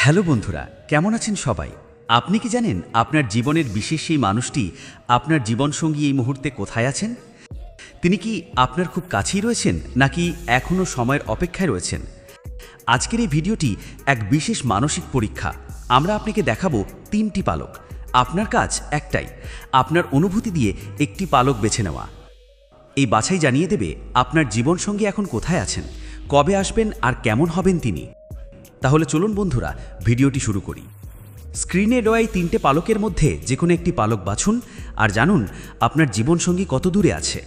Hello বন্ধুরা, কেমন আছেন সবাই? আপনি কি জানেন আপনার জীবনের বিশেষ সেই মানুষটি, আপনার জীবনসঙ্গী এই মুহূর্তে কোথায় আছেন? তিনি কি আপনার খুব কাছেই রয়েছেন, নাকি এখনও সময়ের অপেক্ষায় রয়েছেন? আজকের এই ভিডিওটি এক বিশেষ মানসিক পরীক্ষা। আমরা আপনাকে দেখাবো 3টি পালক। আপনার কাজ একটাই, আপনার অনুভূতি দিয়ে একটি পালক বেছে নেওয়া। এই বাছাই জানিয়ে দেবে আপনার জীবনসঙ্গী এখন কোথায় আছেন, কবে আসবেন আর কেমন হবেন তিনি। তাহলে চলুন বন্ধুরা, ভিডিওটি শুরু করি। স্ক্রিনে দেওয়া এই 3টে পালকের মধ্যে যে কোনো একটি পালক বাছুন আর জানুন আপনার জীবনসঙ্গী কত দূরে আছে।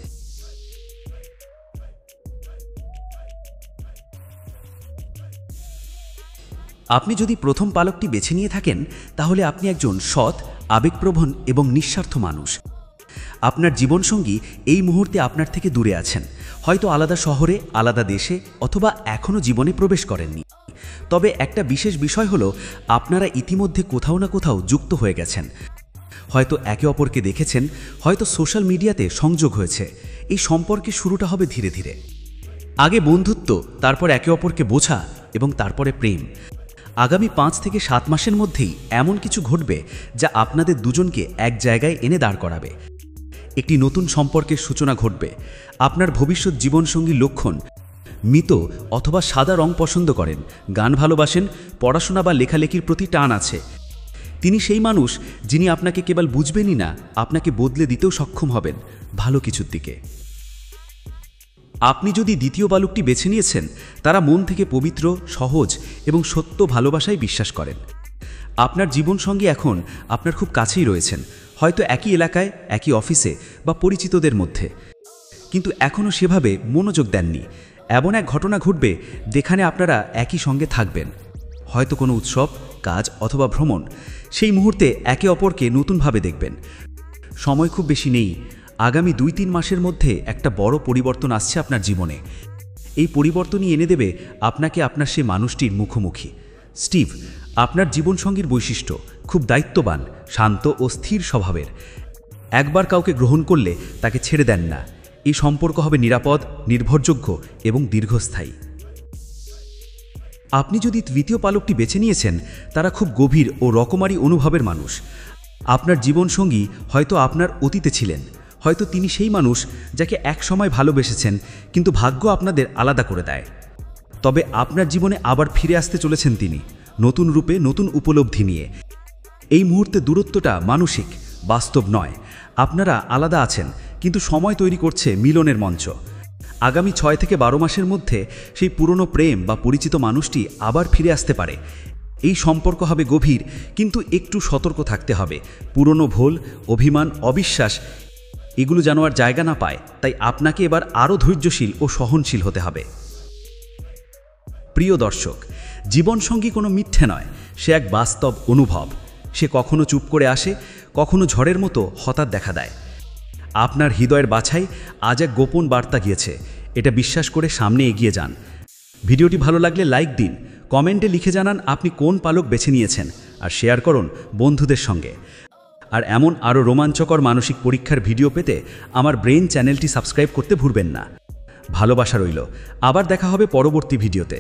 আপনি যদি প্রথম পালকটি বেছে নিয়ে থাকেন, তাহলে আপনি একজন সৎ, আবেগপ্রবণ এবং নিঃস্বার্থ মানুষ। আপনার জীবনসঙ্গী এই মুহূর্তে আপনার থেকে দূরে আছেন, হয়তো আলাদা শহরে, আলাদা দেশে, অথবা এখনও জীবনে প্রবেশ করেননি। তবে একটা বিশেষ বিষয় হলো, আপনারা ইতিমধ্যে কোথাও না কোথাও যুক্ত হয়ে গেছেন। হয়তো একে অপরকে দেখেছেন, হয়তো সোশ্যাল মিডিয়াতে সংযোগ হয়েছে। এই সম্পর্কের শুরুটা হবে ধীরে ধীরে। আগে বন্ধুত্ব, তারপর একে অপরকে বোঝা এবং তারপরে প্রেম। আগামী 5 থেকে 7 মাসের মধ্যেই এমন কিছু ঘটবে যা আপনাদের দুজনকে এক জায়গায় এনে দাঁড় করাবে। একটি নতুন সম্পর্কের সূচনা ঘটবে। আপনার ভবিষ্যৎ জীবনসঙ্গীর লক্ষণ মৃত অথবা সাদা রং পছন্দ করেন, গান ভালোবাসেন, পড়াশোনা বা লেখালেখির প্রতি টান আছে। তিনি সেই মানুষ যিনি আপনাকে কেবল বুঝবেনই না, আপনাকে বদলে দিতেও সক্ষম হবেন ভালো কিছুর দিকে। আপনি যদি দ্বিতীয় বালকটি বেছে নিয়েছেন, তারা মন থেকে পবিত্র, সহজ এবং সত্য ভালোবাসায় বিশ্বাস করেন। আপনার জীবনসঙ্গী এখন আপনার খুব কাছেই রয়েছেন, হয়তো একই এলাকায়, একই অফিসে বা পরিচিতদের মধ্যে, কিন্তু এখনও সেভাবে মনোযোগ দেননি। এমন এক ঘটনা ঘটবে যেখানে আপনারা একই সঙ্গে থাকবেন, হয়তো কোনো উৎসব, কাজ অথবা ভ্রমণ। সেই মুহূর্তে একে অপরকে নতুনভাবে দেখবেন। সময় খুব বেশি নেই। আগামী 2-3 মাসের মধ্যে একটা বড় পরিবর্তন আসছে আপনার জীবনে। এই পরিবর্তনই এনে দেবে আপনাকে আপনার সে মানুষটির মুখোমুখি। স্টিভ, আপনার জীবনসঙ্গীর বৈশিষ্ট্য খুব দায়িত্ববান, শান্ত ও স্থির স্বভাবের। একবার কাউকে গ্রহণ করলে তাকে ছেড়ে দেন না। এই সম্পর্ক হবে নিরাপদ, নির্ভরযোগ্য এবং দীর্ঘস্থায়ী। আপনি যদি তৃতীয় পালকটি বেছে নিয়েছেন, তারা খুব গভীর ও রকমারি অনুভবের মানুষ। আপনার জীবনসঙ্গী হয়তো আপনার অতীতে ছিলেন, হয়তো তিনি সেই মানুষ যাকে একসময় ভালোবেসেছেন, কিন্তু ভাগ্য আপনাদের আলাদা করে দেয়। তবে আপনার জীবনে আবার ফিরে আসতে চলেছেন তিনি, নতুন রূপে, নতুন উপলব্ধি নিয়ে। এই মুহূর্তে দূরত্বটা মানসিক, বাস্তব নয়। আপনারা আলাদা আছেন, কিন্তু সময় তৈরি করছে মিলনের মঞ্চ। আগামী 6 থেকে 12 মাসের মধ্যে সেই পুরনো প্রেম বা পরিচিত মানুষটি আবার ফিরে আসতে পারে। এই সম্পর্ক হবে গভীর, কিন্তু একটু সতর্ক থাকতে হবে। পুরনো ভুল, অভিমান, অবিশ্বাস এগুলো যেন আর জায়গা না পায়। তাই আপনাকে এবার আরও ধৈর্যশীল ও সহনশীল হতে হবে। প্রিয় দর্শক, জীবনসঙ্গী কোনো মিথ্যে নয়, সে এক বাস্তব অনুভব। সে কখনো চুপ করে আসে, কখনো ঝড়ের মতো হঠাৎ দেখা দেয়। আপনার হৃদয়ের বাছাই আজ এক গোপন বার্তা গিয়েছে, এটা বিশ্বাস করে সামনে এগিয়ে যান। ভিডিওটি ভালো লাগলে লাইক দিন, কমেন্টে লিখে জানান আপনি কোন পালক বেছে নিয়েছেন, আর শেয়ার করুন বন্ধুদের সঙ্গে। আর এমন আরও রোমাঞ্চকর মানসিক পরীক্ষার ভিডিও পেতে আমার ব্রেন চ্যানেলটি সাবস্ক্রাইব করতে ভুলবেন না। ভালোবাসা রইল। আবার দেখা হবে পরবর্তী ভিডিওতে।